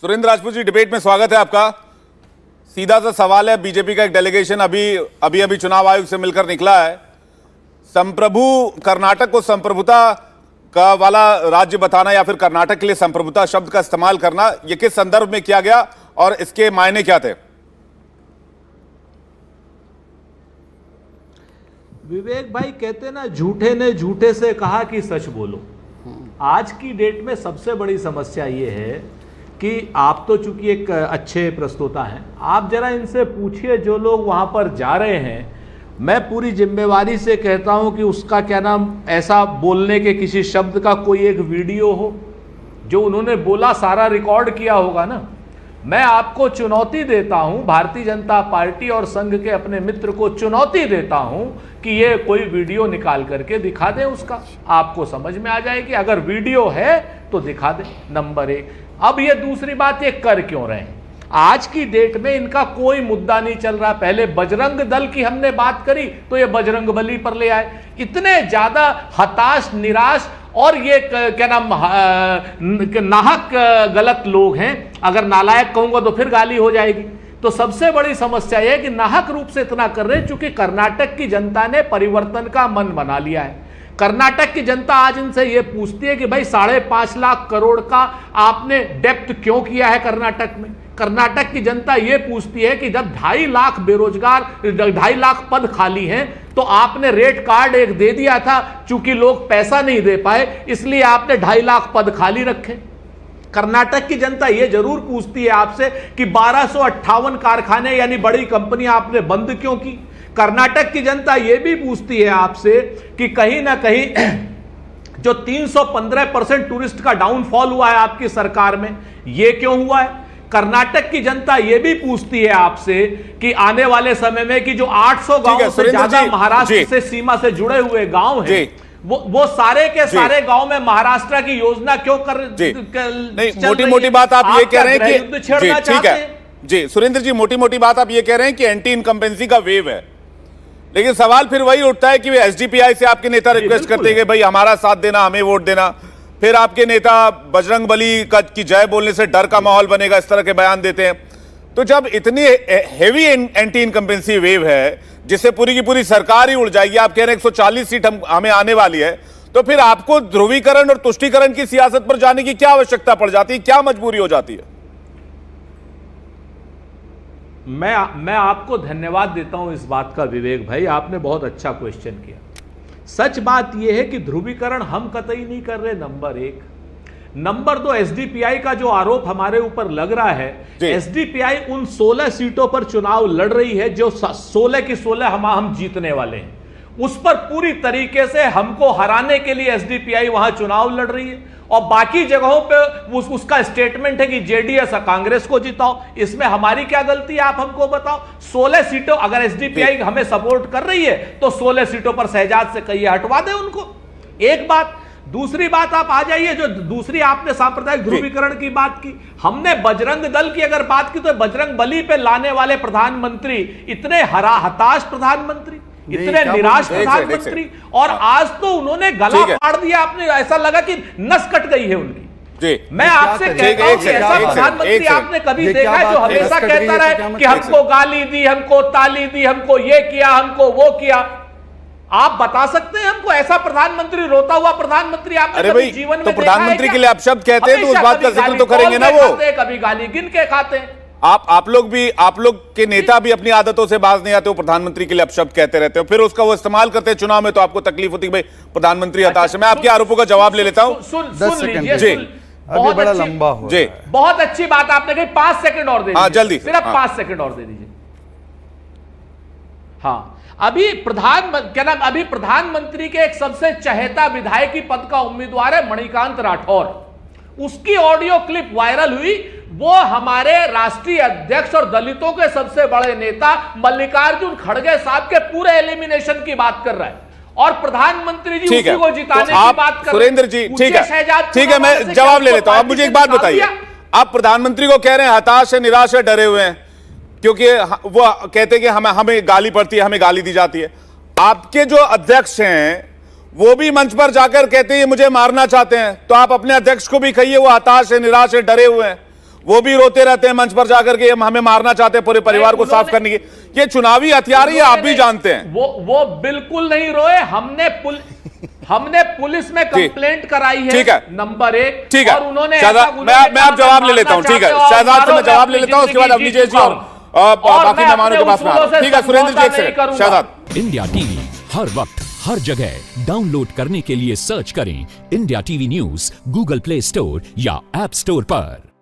Surendra Rajput ji, debate में स्वागत है आपका। सीधा सा सवाल है, बीजेपी का एक डेलीगेशन अभी चुनाव आयोग से मिलकर निकला है। संप्रभु कर्नाटक को संप्रभुता का वाला राज्य बताना या फिर कर्नाटक के लिए संप्रभुता शब्द का इस्तेमाल करना, यह किस संदर्भ में किया गया और इसके मायने क्या थे? विवेक भाई कहते ना, झूठे ने झूठे से कहा कि सच बोलो। आज की डेट में सबसे बड़ी समस्या ये है कि आप तो चूंकि एक अच्छे प्रस्तोता हैं, आप जरा इनसे पूछिए जो लोग वहां पर जा रहे हैं, मैं पूरी जिम्मेवारी से कहता हूं कि उसका क्या नाम, ऐसा बोलने के किसी शब्द का कोई एक वीडियो हो जो उन्होंने बोला, सारा रिकॉर्ड किया होगा ना। मैं आपको चुनौती देता हूं, भारतीय जनता पार्टी और संघ के अपने मित्र को चुनौती देता हूं कि ये कोई वीडियो निकाल करके दिखा दें, उसका आपको समझ में आ जाएगी। अगर वीडियो है तो दिखा दें, नंबर एक। अब ये दूसरी बात, ये कर क्यों रहे हैं? आज की डेट में इनका कोई मुद्दा नहीं चल रहा। पहले बजरंग दल की हमने बात करी तो ये बजरंग बली पर ले आए। इतने ज्यादा हताश, निराश और ये क्या नाम, नाहक गलत लोग हैं। अगर नालायक कहूंगा तो फिर गाली हो जाएगी। तो सबसे बड़ी समस्या यह है कि नाहक रूप से इतना कर रहे हैं चूंकि कर्नाटक की जनता ने परिवर्तन का मन बना लिया है। कर्नाटक की जनता आज इनसे यह पूछती है कि भाई 5.5 लाख करोड़ का आपने डेप्थ क्यों किया है कर्नाटक में। कर्नाटक की जनता यह पूछती है कि जब 2.5 लाख बेरोजगार, 2.5 लाख पद खाली हैं, तो आपने रेट कार्ड एक दे दिया था, चूंकि लोग पैसा नहीं दे पाए इसलिए आपने 2.5 लाख पद खाली रखे। कर्नाटक की जनता यह जरूर पूछती है आपसे कि 1258 कारखाने यानी बड़ी कंपनियां आपने बंद क्यों की। कर्नाटक की जनता यह भी पूछती है आपसे कि कहीं ना कहीं जो 315% टूरिस्ट का डाउनफॉल हुआ है आपकी सरकार में, यह क्यों हुआ है। कर्नाटक की जनता यह भी पूछती है आपसे कि आने वाले समय में कि जो 800 गांवों से ज्यादा महाराष्ट्र से सीमा से जुड़े हुए गांव हैं, वो सारे के सारे गांव में महाराष्ट्र की योजना क्यों नहीं, मोटी मोटी बात आप ये कह रहे हैं कि ठीक है जी सुरेंद्र जी, मोटी मोटी बात आप ये कह रहे हैं कि एंटी इनकम्बेंसी का वेव है। लेकिन सवाल फिर वही उठता है कि एसडीपीआई से आपके नेता रिक्वेस्ट करते हैं कि भाई हमारा साथ देना, हमें वोट देना, फिर आपके नेता बजरंग बली की जय बोलने से डर का माहौल बनेगा, इस तरह के बयान देते हैं। तो जब इतनी हेवी एंटी इनकम्बेंसी वेव है जिससे पूरी की पूरी सरकार ही उड़ जाएगी, आप कह रहे हैं 140 सीट हमें आने वाली है, तो फिर आपको ध्रुवीकरण और तुष्टीकरण की सियासत पर जाने की क्या आवश्यकता पड़ जाती है, क्या मजबूरी हो जाती है? मैं आपको धन्यवाद देता हूं इस बात का विवेक भाई, आपने बहुत अच्छा क्वेश्चन किया। सच बात यह है कि ध्रुवीकरण हम कतई नहीं कर रहे, नंबर एक। नंबर दो, एसडीपीआई का जो आरोप हमारे ऊपर लग रहा है, एसडीपीआई उन 16 सीटों पर चुनाव लड़ रही है जो 16 की 16 हम जीतने वाले हैं। उस पर पूरी तरीके से हमको हराने के लिए एसडीपीआई वहां चुनाव लड़ रही है और बाकी जगहों पे उसका स्टेटमेंट है कि जेडीएस कांग्रेस को जिताओ। इसमें हमारी क्या गलती है, आप हमको बताओ। 16 सीटों अगर एसडीपीआई हमें सपोर्ट कर रही है तो 16 सीटों पर शहजाद से कहिए हटवा दे उनको। एक बात। दूसरी बात, आप आ जाइए जो दूसरी आपने सांप्रदायिक ध्रुवीकरण की बात की, हमने बजरंग दल की अगर बात की तो बजरंग बली पे लाने वाले प्रधानमंत्री इतने हताश प्रधानमंत्री, इतने निराश प्रधानमंत्री, और आज तो उन्होंने गला फाड़ दिया। आपने ऐसा लगा कि नस कट गई है उनकी। मैं आपसे कहता हूं कि ऐसा प्रधानमंत्री आपने कभी देखा है जो हमेशा कहता रहे कि हमको गाली दी, हमको ताली दी, हमको ये किया, हमको वो किया? आप बता सकते हैं हमको ऐसा प्रधानमंत्री, रोता हुआ प्रधानमंत्री आपने कभी जीवन में तो प्रधानमंत्री के लिए आप शब्द कहते हैं तो उस बात का जिक्र तो करेंगे ना वो। कभी गाली गिन के खाते हैं। आप लोग के नेता भी अपनी आदतों से बाज नहीं आते, वो प्रधानमंत्री के लिए अपशब्द कहते रहते हो, फिर उसका वो इस्तेमाल करते हैं चुनाव में, तो आपको तकलीफ होती है भाई प्रधानमंत्री हताश है। मैं आपके आरोपों का जवाब ले लेता हूं। सुन लीजिए, अभी बड़ा लंबा हो जी, बहुत अच्छी बात आपने कही। 5 सेकंड और दे दीजिए, जल्दी, सिर्फ 5 सेकंड और दे दीजिए। हाँ, अभी प्रधानमंत्री के एक सबसे चहेता विधायकी पद का उम्मीदवार है मणिकांत राठौर। उसकी ऑडियो क्लिप वायरल हुई। वो हमारे राष्ट्रीय अध्यक्ष और दलितों के सबसे बड़े नेता मल्लिकार्जुन खड़गे साहब के पूरे एलिमिनेशन की बात कर रहा है और प्रधानमंत्री जी उसी को जिताने की बात कर रहे हैं। सुरेंद्र जी, ठीक है, मैं जवाब ले लेता हूं। आप मुझे एक बात बताइए, आप प्रधानमंत्री को कह रहे हैं हताश है, निराश है, डरे हुए हैं क्योंकि वो कहते हैं कि हमें गाली पड़ती है, हमें गाली दी जाती है। आपके जो अध्यक्ष हैं वो भी मंच पर जाकर कहते हैं मुझे मारना चाहते हैं, तो आप अपने अध्यक्ष को भी कहिए वो हताश है, निराश है, डरे हुए हैं। वो भी रोते रहते हैं मंच पर जाकर के हमें मारना चाहते हैं, पूरे परिवार को साफ करने की। ये चुनावी हथियार ही आप भी जानते हैं। वो बिल्कुल नहीं रोए। हमने पुलिस में कंप्लेंट कराई है, ठीक है, नंबर 1। ठीक है, और उन्होंने मैं आप जवाब ले लेता हूं। ठीक है, शहजाद से मैं जवाब ले लेता हूं, उसके बाद अवनीश जी और बाकी मेहमानों के पास में आता हूं। ठीक है सुरेंद्र जी, एक सेकंड। शहजाद। इंडिया टीवी हर वक्त हर जगह डाउनलोड करने के लिए सर्च करें India TV news Google play store या ऐप स्टोर पर।